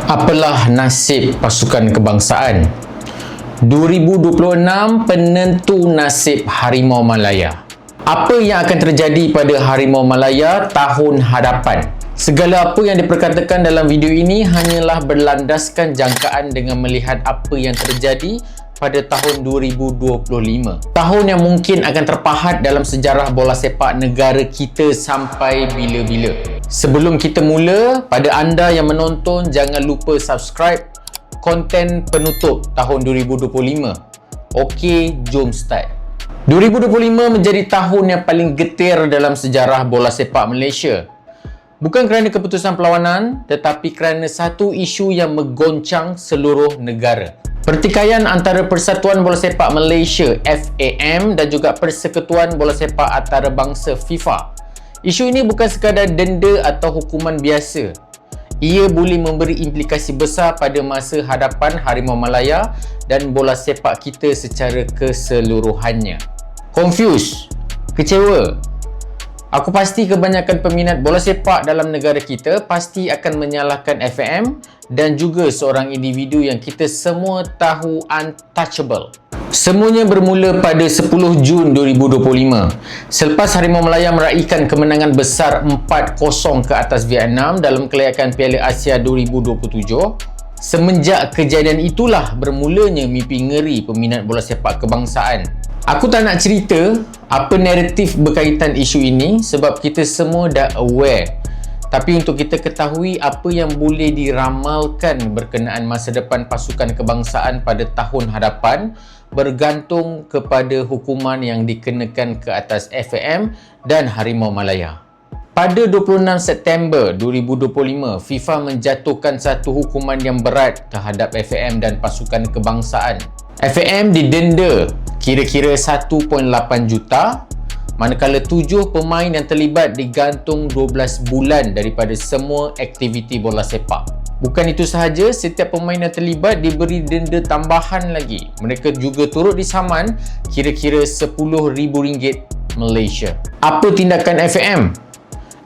Apalah nasib pasukan kebangsaan? 2026 penentu nasib Harimau Malaya. Apa yang akan terjadi pada Harimau Malaya tahun hadapan? Segala apa yang diperkatakan dalam video ini hanyalah berlandaskan jangkaan dengan melihat apa yang terjadi pada tahun 2025. Tahun yang mungkin akan terpahat dalam sejarah bola sepak negara kita sampai bila-bila. Sebelum kita mula, pada anda yang menonton, jangan lupa subscribe konten penutup tahun 2025. Okey, jom start. 2025 menjadi tahun yang paling getir dalam sejarah bola sepak Malaysia. Bukan kerana keputusan perlawanan, tetapi kerana satu isu yang menggoncang seluruh negara. Pertikaian antara Persatuan Bola Sepak Malaysia FAM dan juga Persekutuan Bola Sepak Antarabangsa FIFA. Isu ini bukan sekadar denda atau hukuman biasa. Ia boleh memberi implikasi besar pada masa hadapan Harimau Malaya dan bola sepak kita secara keseluruhannya. Confused? Kecewa? Aku pasti kebanyakan peminat bola sepak dalam negara kita pasti akan menyalahkan FAM dan juga seorang individu yang kita semua tahu untouchable. Semuanya bermula pada 10 Jun 2025 selepas Harimau Malaya meraihkan kemenangan besar 4-0 ke atas Vietnam dalam kelayakan Piala Asia 2027. Semenjak kejadian itulah bermulanya mimpi ngeri peminat bola sepak kebangsaan. Aku tak nak cerita apa naratif berkaitan isu ini sebab kita semua dah aware. Tapi untuk kita ketahui apa yang boleh diramalkan berkenaan masa depan pasukan kebangsaan pada tahun hadapan bergantung kepada hukuman yang dikenakan ke atas FAM dan Harimau Malaya. Pada 26 September 2025, FIFA menjatuhkan satu hukuman yang berat terhadap FAM dan pasukan kebangsaan. FAM didenda kira-kira 1.8 juta, manakala 7 pemain yang terlibat digantung 12 bulan daripada semua aktiviti bola sepak. Bukan itu sahaja, setiap pemain yang terlibat diberi denda tambahan lagi. Mereka juga turut disaman kira-kira RM10,000 Malaysia. Apa tindakan FAM?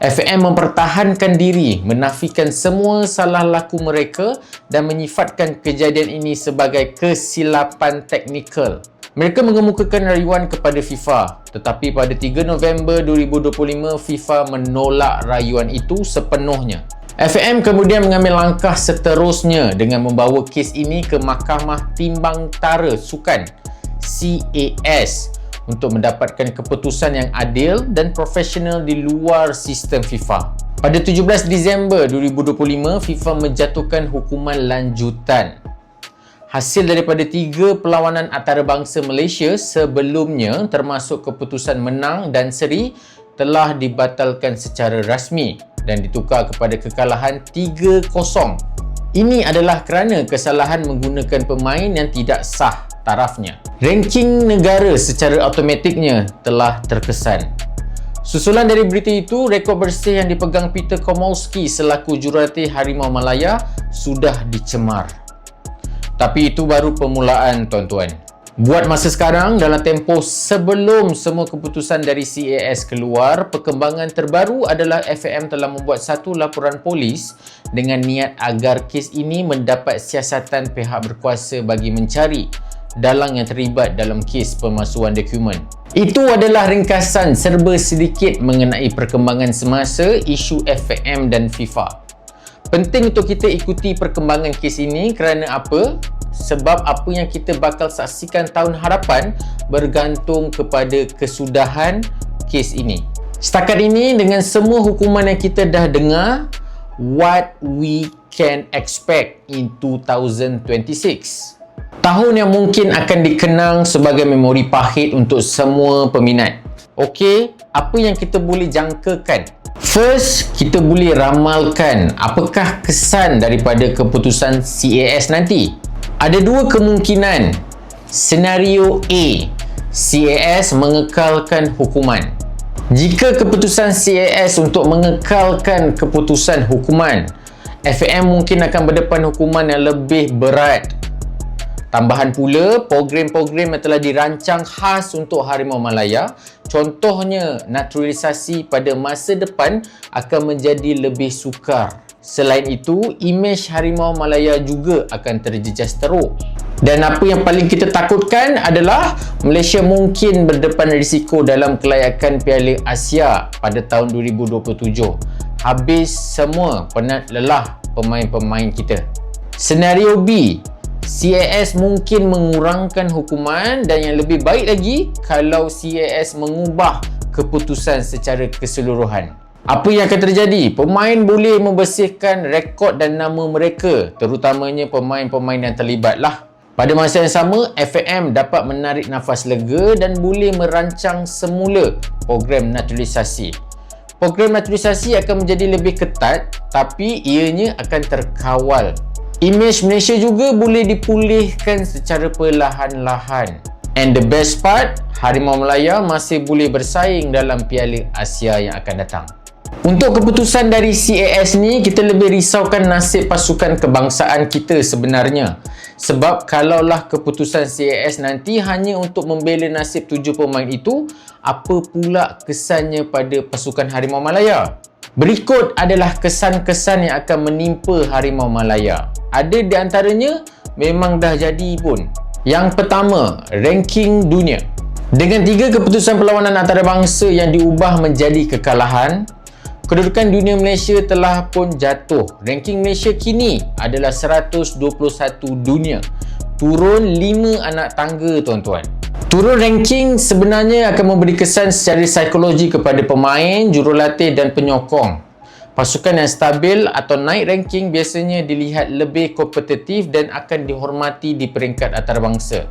FAM mempertahankan diri, menafikan semua salah laku mereka dan menyifatkan kejadian ini sebagai kesilapan teknikal. Mereka mengemukakan rayuan kepada FIFA, tetapi pada 3 November 2025 FIFA menolak rayuan itu sepenuhnya. FAM kemudian mengambil langkah seterusnya dengan membawa kes ini ke Mahkamah Timbangtara Sukan CAS untuk mendapatkan keputusan yang adil dan profesional di luar sistem FIFA. Pada 17 Disember 2025, FIFA menjatuhkan hukuman lanjutan. Hasil daripada 3 perlawanan antarabangsa Malaysia sebelumnya termasuk keputusan menang dan seri telah dibatalkan secara rasmi dan ditukar kepada kekalahan 3-0. Ini adalah kerana kesalahan menggunakan pemain yang tidak sah tarafnya. Ranking negara secara automatiknya telah terkesan. Susulan dari berita itu, rekod bersih yang dipegang Peter Komolski selaku jurulatih Harimau Malaya sudah dicemar. Tapi itu baru permulaan, tuan-tuan. Buat masa sekarang, dalam tempoh sebelum semua keputusan dari CAS keluar, perkembangan terbaru adalah FAM telah membuat satu laporan polis dengan niat agar kes ini mendapat siasatan pihak berkuasa bagi mencari dalang yang terlibat dalam kes pemalsuan dokumen. Itu adalah ringkasan serba sedikit mengenai perkembangan semasa isu FAM dan FIFA. Penting untuk kita ikuti perkembangan kes ini kerana apa? Sebab apa yang kita bakal saksikan tahun hadapan bergantung kepada kesudahan kes ini. Setakat ini, dengan semua hukuman yang kita dah dengar, what we can expect in 2026? Tahun yang mungkin akan dikenang sebagai memori pahit untuk semua peminat. Okey, apa yang kita boleh jangkakan? First, kita boleh ramalkan apakah kesan daripada keputusan CAS nanti. Ada dua kemungkinan. Senario A, CAS mengekalkan hukuman. Jika keputusan CAS untuk mengekalkan keputusan hukuman, FAM mungkin akan berdepan hukuman yang lebih berat. Tambahan pula, program-program yang telah dirancang khas untuk Harimau Malaya, contohnya naturalisasi pada masa depan akan menjadi lebih sukar. Selain itu, imej Harimau Malaya juga akan terjejas teruk. Dan apa yang paling kita takutkan adalah Malaysia mungkin berdepan risiko dalam kelayakan Piala Asia pada tahun 2027. Habis semua penat lelah pemain-pemain kita. Senario B, CAS mungkin mengurangkan hukuman, dan yang lebih baik lagi kalau CAS mengubah keputusan secara keseluruhan. Apa yang akan terjadi? Pemain boleh membersihkan rekod dan nama mereka, terutamanya pemain-pemain yang terlibat lah. Pada masa yang sama, FAM dapat menarik nafas lega dan boleh merancang semula program naturalisasi. Program naturalisasi akan menjadi lebih ketat, tapi ianya akan terkawal. Imej Malaysia juga boleh dipulihkan secara perlahan-lahan. And the best part, Harimau Malaya masih boleh bersaing dalam Piala Asia yang akan datang. Untuk keputusan dari CAS ni, kita lebih risaukan nasib pasukan kebangsaan kita sebenarnya. Sebab kalaulah keputusan CAS nanti hanya untuk membela nasib 7 pemain itu, apa pula kesannya pada pasukan Harimau Malaya? Berikut adalah kesan-kesan yang akan menimpa Harimau Malaya. Ada di antaranya memang dah jadi pun. Yang pertama, ranking dunia. Dengan 3 keputusan perlawanan antarabangsa yang diubah menjadi kekalahan, kedudukan dunia Malaysia telah pun jatuh. Ranking Malaysia kini adalah 121 dunia. Turun 5 anak tangga, tuan-tuan. Turun ranking sebenarnya akan memberi kesan secara psikologi kepada pemain, jurulatih dan penyokong. Pasukan yang stabil atau naik ranking biasanya dilihat lebih kompetitif dan akan dihormati di peringkat antarabangsa.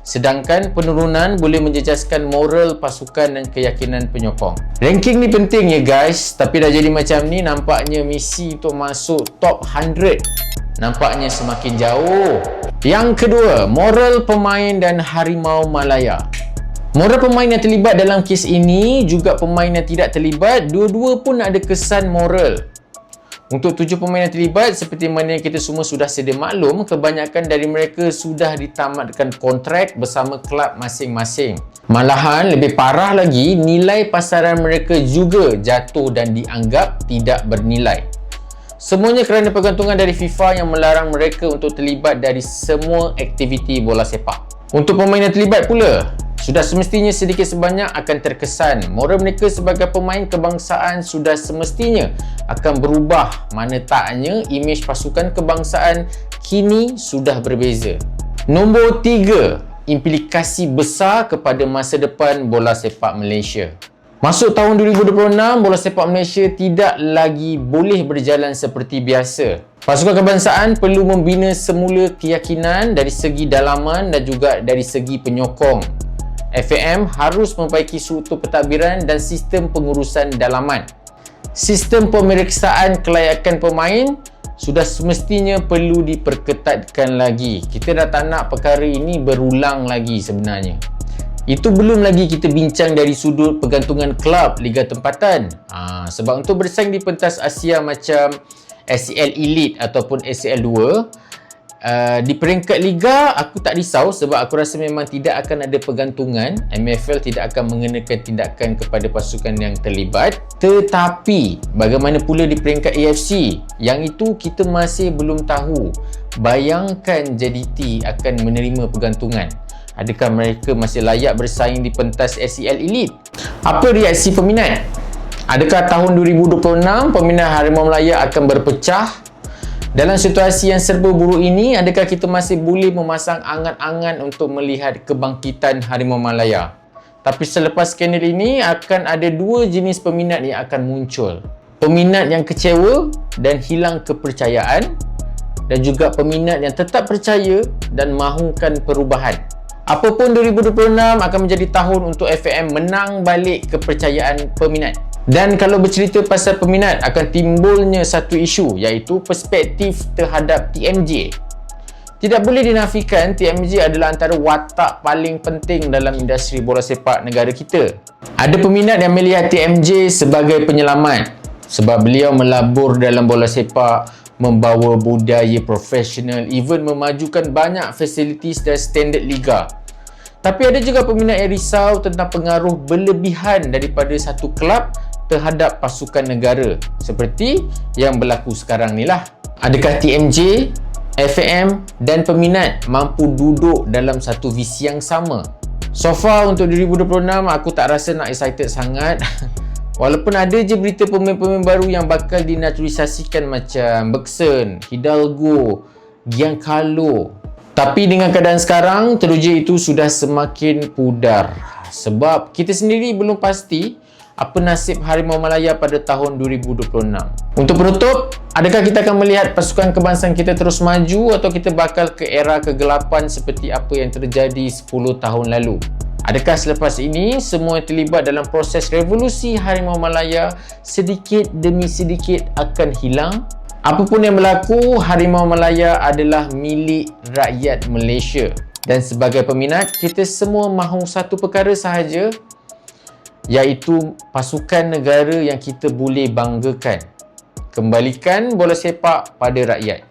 Sedangkan penurunan boleh menjejaskan moral pasukan dan keyakinan penyokong. Ranking ni penting ya guys, tapi dah jadi macam ni nampaknya misi untuk masuk top 100 nampaknya semakin jauh. Yang kedua, moral pemain dan Harimau Malaya. Moral pemain yang terlibat dalam kes ini juga pemain yang tidak terlibat, dua-dua pun ada kesan moral. Untuk 7 pemain yang terlibat, seperti mana yang kita semua sudah sedia maklum, kebanyakan dari mereka sudah ditamatkan kontrak bersama kelab masing-masing. Malahan, lebih parah lagi, nilai pasaran mereka juga jatuh dan dianggap tidak bernilai. Semuanya kerana pergantungan dari FIFA yang melarang mereka untuk terlibat dari semua aktiviti bola sepak. Untuk pemain yang terlibat pula, sudah semestinya sedikit sebanyak akan terkesan. Moral mereka sebagai pemain kebangsaan sudah semestinya akan berubah, mana taknya imej pasukan kebangsaan kini sudah berbeza. Nombor 3, implikasi besar kepada masa depan bola sepak Malaysia. Masuk tahun 2026, bola sepak Malaysia tidak lagi boleh berjalan seperti biasa. Pasukan kebangsaan perlu membina semula keyakinan dari segi dalaman dan juga dari segi penyokong. FAM harus memperbaiki struktur pentadbiran dan sistem pengurusan dalaman. Sistem pemeriksaan kelayakan pemain sudah semestinya perlu diperketatkan lagi. Kita dah tak nak perkara ini berulang lagi sebenarnya. Itu belum lagi kita bincang dari sudut pergantungan kelab Liga Tempatan. Sebab untuk bersaing di pentas Asia macam SEL Elite ataupun SEL 2, di peringkat Liga aku tak risau sebab aku rasa memang tidak akan ada pergantungan. MFL tidak akan mengenakan tindakan kepada pasukan yang terlibat. Tetapi bagaimana pula di peringkat AFC? Yang itu kita masih belum tahu. Bayangkan JDT akan menerima pergantungan. Adakah mereka masih layak bersaing di pentas SEL Elite? Apa reaksi peminat? Adakah tahun 2026 peminat Harimau Malaya akan berpecah? Dalam situasi yang serba buruk ini, adakah kita masih boleh memasang angan-angan untuk melihat kebangkitan Harimau Malaya? Tapi selepas skandal ini, akan ada 2 jenis peminat yang akan muncul. Peminat yang kecewa dan hilang kepercayaan, dan juga peminat yang tetap percaya dan mahukan perubahan. Apapun 2026 akan menjadi tahun untuk FAM menang balik kepercayaan peminat. Dan kalau bercerita pasal peminat, akan timbulnya satu isu, iaitu perspektif terhadap TMJ. Tidak boleh dinafikan TMJ adalah antara watak paling penting dalam industri bola sepak negara kita. Ada peminat yang melihat TMJ sebagai penyelamat sebab beliau melabur dalam bola sepak, membawa budaya profesional, even memajukan banyak fasilitis dan standard liga. Tapi ada juga peminat yang risau tentang pengaruh berlebihan daripada satu kelab terhadap pasukan negara seperti yang berlaku sekarang ni lah. Adakah TMJ, FAM dan peminat mampu duduk dalam satu visi yang sama? So far untuk 2026 aku tak rasa nak excited sangat. Walaupun ada je berita pemain-pemain baru yang bakal dinaturalisasikan macam Bergson, Hidalgo, Giancarlo. Tapi dengan keadaan sekarang, teruja itu sudah semakin pudar. Sebab kita sendiri belum pasti apa nasib Harimau Malaya pada tahun 2026. Untuk penutup, adakah kita akan melihat pasukan kebangsaan kita terus maju atau kita bakal ke era kegelapan seperti apa yang terjadi 10 tahun lalu? Adakah selepas ini semua yang terlibat dalam proses revolusi Harimau Malaya sedikit demi sedikit akan hilang? Apapun yang berlaku, Harimau Malaya adalah milik rakyat Malaysia. Dan sebagai peminat, kita semua mahu satu perkara sahaja, iaitu pasukan negara yang kita boleh banggakan. Kembalikan bola sepak pada rakyat.